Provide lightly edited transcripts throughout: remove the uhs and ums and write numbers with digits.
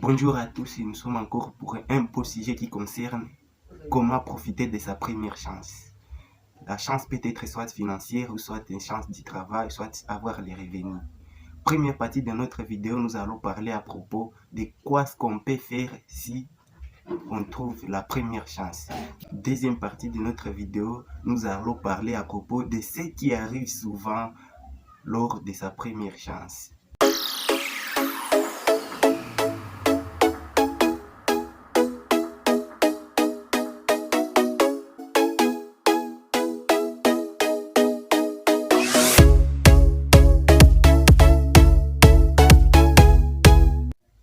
Bonjour à tous et nous sommes encore pour un beau sujet qui concerne comment profiter de sa première chance. La chance peut être soit financière ou soit une chance du travail, soit avoir les revenus. Première partie de notre vidéo, nous allons parler à propos de quoi ce qu'on peut faire si on trouve la première chance. Deuxième partie de notre vidéo, nous allons parler à propos de ce qui arrive souvent lors de sa première chance.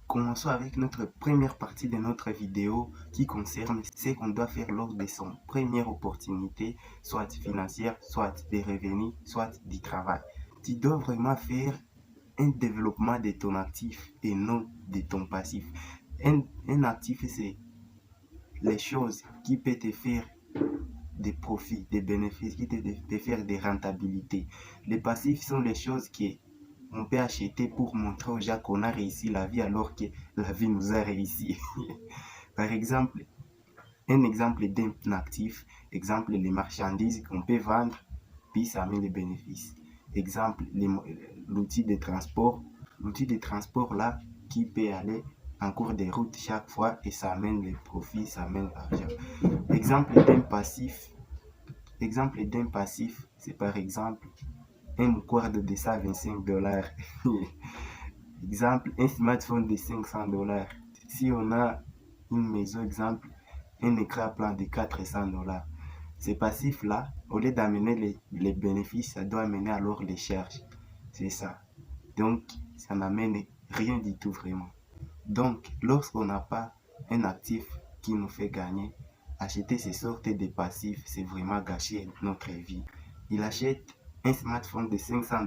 Commençons avec notre première partie de notre vidéo qui concerne ce qu'on doit faire lors de son première opportunité, soit financière, soit des revenus, soit du travail. Tu dois vraiment faire un développement de ton actif et non de ton passif. Un actif, c'est les choses qui peuvent te faire des profits, des bénéfices, qui te faire des rentabilités. Les passifs sont les choses qui on peut acheter pour montrer aux gens qu'on a réussi la vie alors que la vie nous a réussi. Par exemple, un exemple d'un actif, exemple les marchandises qu'on peut vendre, puis ça amène des bénéfices. Exemple, l'outil de transport là qui peut aller en cours de route chaque fois et ça amène les profits, ça amène l'argent. Exemple d'un passif, c'est par exemple un mouchoir de $225. Exemple, un smartphone de $500. Si on a une maison, exemple, un écran plat de $400. Ces passifs-là, au lieu d'amener les bénéfices, ça doit amener alors les charges. C'est ça. Donc, ça n'amène rien du tout vraiment. Donc, lorsqu'on n'a pas un actif qui nous fait gagner, acheter ces sortes de passifs, c'est vraiment gâcher notre vie. Il achète un smartphone de $500,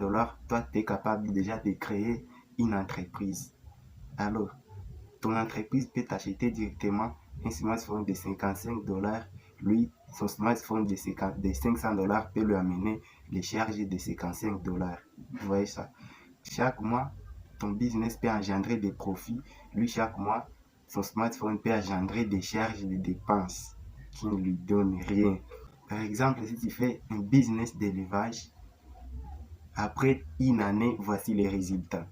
toi, tu es capable déjà de créer une entreprise. Alors, ton entreprise peut t'acheter directement un smartphone de $55. Lui, son smartphone de $500 peut lui amener les charges de $55. Vous voyez ça? Chaque mois, ton business peut engendrer des profits. Lui, chaque mois, son smartphone peut engendrer des charges, des dépenses qui ne lui donnent rien. Par exemple, si tu fais un business d'élevage, après une année, voici les résultats.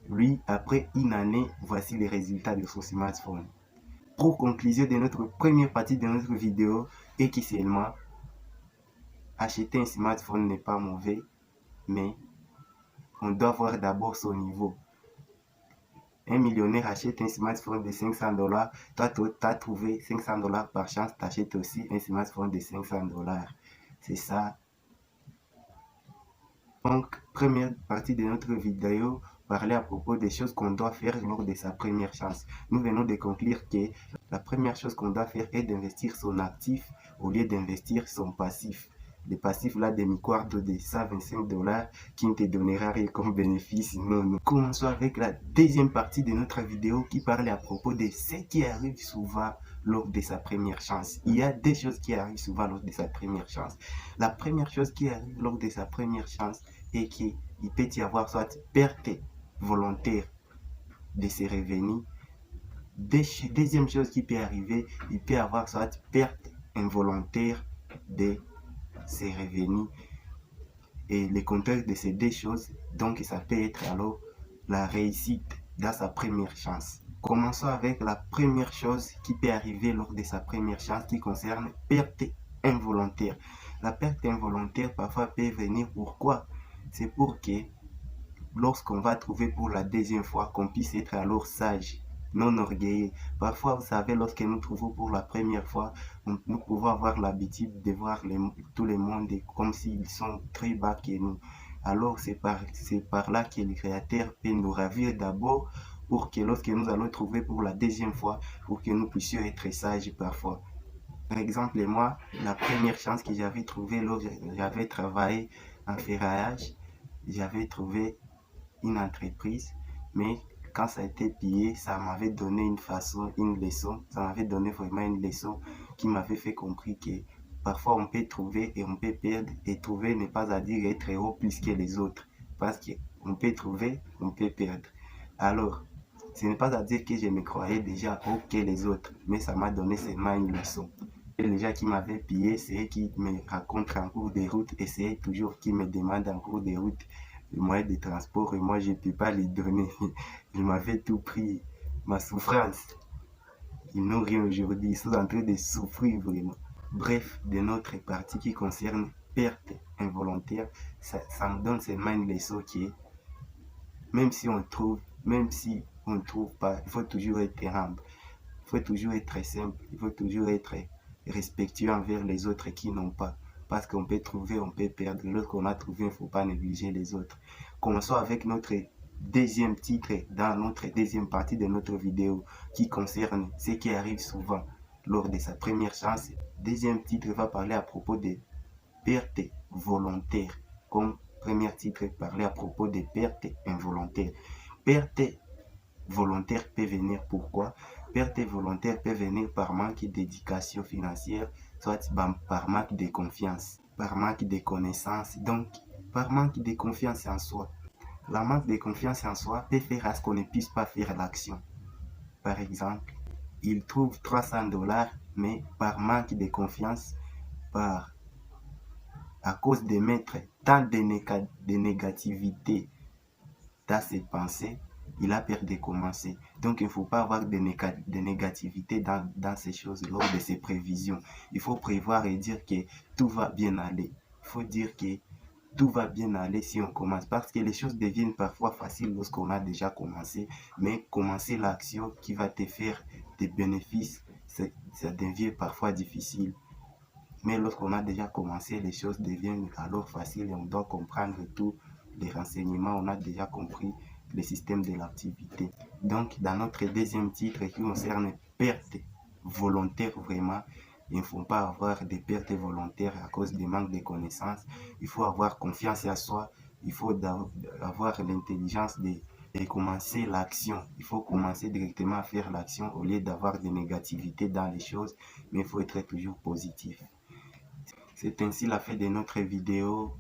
Lui, après une année, voici les résultats de son smartphone. Pour conclusion de notre première partie de notre vidéo, et qui seulement, acheter un smartphone n'est pas mauvais, mais on doit voir d'abord son niveau. Un millionnaire achète un smartphone de $500. Toi, tu as trouvé $500 par chance, tu achètes aussi un smartphone de $500. C'est ça. Donc, première partie de notre vidéo, parler à propos des choses qu'on doit faire lors de sa première chance. Nous venons de conclure que la première chose qu'on doit faire est d'investir son actif au lieu d'investir son passif. Le passif là des mouchoirs de $125 qui ne te donnera rien comme bénéfice. Non, nous commençons avec la deuxième partie de notre vidéo qui parle à propos de ce qui arrive souvent lors de sa première chance. Il y a des choses qui arrivent souvent lors de sa première chance. La première chose qui arrive lors de sa première chance est qu'il peut y avoir soit perte volontaire de ses revenus. Deuxième chose qui peut arriver, il peut y avoir soit perte involontaire de ses revenus. Et le contraire de ces deux choses, donc ça peut être alors la réussite dans sa première chance. Commençons avec la première chose qui peut arriver lors de sa première chance qui concerne perte involontaire. La perte involontaire parfois peut venir pourquoi? C'est pour que lorsqu'on va trouver pour la deuxième fois, qu'on puisse être alors sage, non orgueilleux. Parfois, vous savez, lorsque nous trouvons pour la première fois, nous pouvons avoir l'habitude de voir tout le monde comme s'ils sont très bas que nous. Alors, c'est par là que le Créateur peut nous ravir d'abord pour que lorsque nous allons trouver pour la deuxième fois, pour que nous puissions être sages parfois. Par exemple, moi, la première chance que j'avais trouvée lorsque j'avais travaillé en ferraillage, j'avais trouvé une entreprise, mais quand ça a été pillé, ça m'avait donné une leçon, ça m'avait donné vraiment une leçon qui m'avait fait comprendre que parfois on peut trouver et on peut perdre, et trouver n'est pas à dire être héros plus que les autres, parce qu'on peut trouver, on peut perdre. Alors, Ce n'est pas à dire que je me croyais déjà ok les autres, mais ça m'a donné seulement une leçon. Et les gens qui m'avaient pillé, c'est eux qui me racontent en cours de route et c'est eux toujours qui me demandent en cours de route le moyen de transport et moi je ne peux pas les donner. Ils m'avaient tout pris, ma souffrance. Ils n'ont rien aujourd'hui, ils sont en train de souffrir vraiment. Bref, de notre partie qui concerne perte involontaire, ça me donne seulement une leçon qui est, même si on trouve, même si on ne trouve pas, il faut toujours être humble, il faut toujours être simple, il faut toujours être respectueux envers les autres qui n'ont pas. Parce qu'on peut trouver, on peut perdre. Lorsqu'on a trouvé, il ne faut pas négliger les autres. Commençons avec notre deuxième titre dans notre deuxième partie de notre vidéo qui concerne ce qui arrive souvent lors de sa première chance. Deuxième titre va parler à propos de perte volontaire. Comme premier titre, parler à propos de perte involontaire. Perte volontaire peut venir pourquoi? Perte volontaire peut venir par manque d'éducation financière, soit par manque de confiance, par manque de connaissances, donc par manque de confiance en soi. La manque de confiance en soi peut faire à ce qu'on ne puisse pas faire l'action. Par exemple, il trouve 300$, mais par manque de confiance, à cause de mettre tant de négativité dans ses pensées, il a peur de commencer. Donc, il ne faut pas avoir de négativité dans ces choses lors de ses prévisions. Il faut prévoir et dire que tout va bien aller. Il faut dire que tout va bien aller si on commence. Parce que les choses deviennent parfois faciles lorsqu'on a déjà commencé. Mais commencer l'action qui va te faire des bénéfices, ça devient parfois difficile. Mais lorsqu'on a déjà commencé, les choses deviennent alors faciles et on doit comprendre tous les renseignements. On a déjà compris le système de l'activité. Donc, dans notre deuxième titre qui concerne perte volontaire, vraiment, il ne faut pas avoir des pertes volontaires à cause du manque de connaissances. Il faut avoir confiance en soi. Il faut avoir l'intelligence de commencer l'action. Il faut commencer directement à faire l'action au lieu d'avoir des négativités dans les choses. Mais il faut être toujours positif. C'est ainsi la fin de notre vidéo.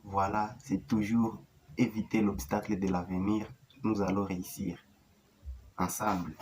Voilà, c'est toujours éviter l'obstacle de l'avenir. Nous allons réussir ensemble.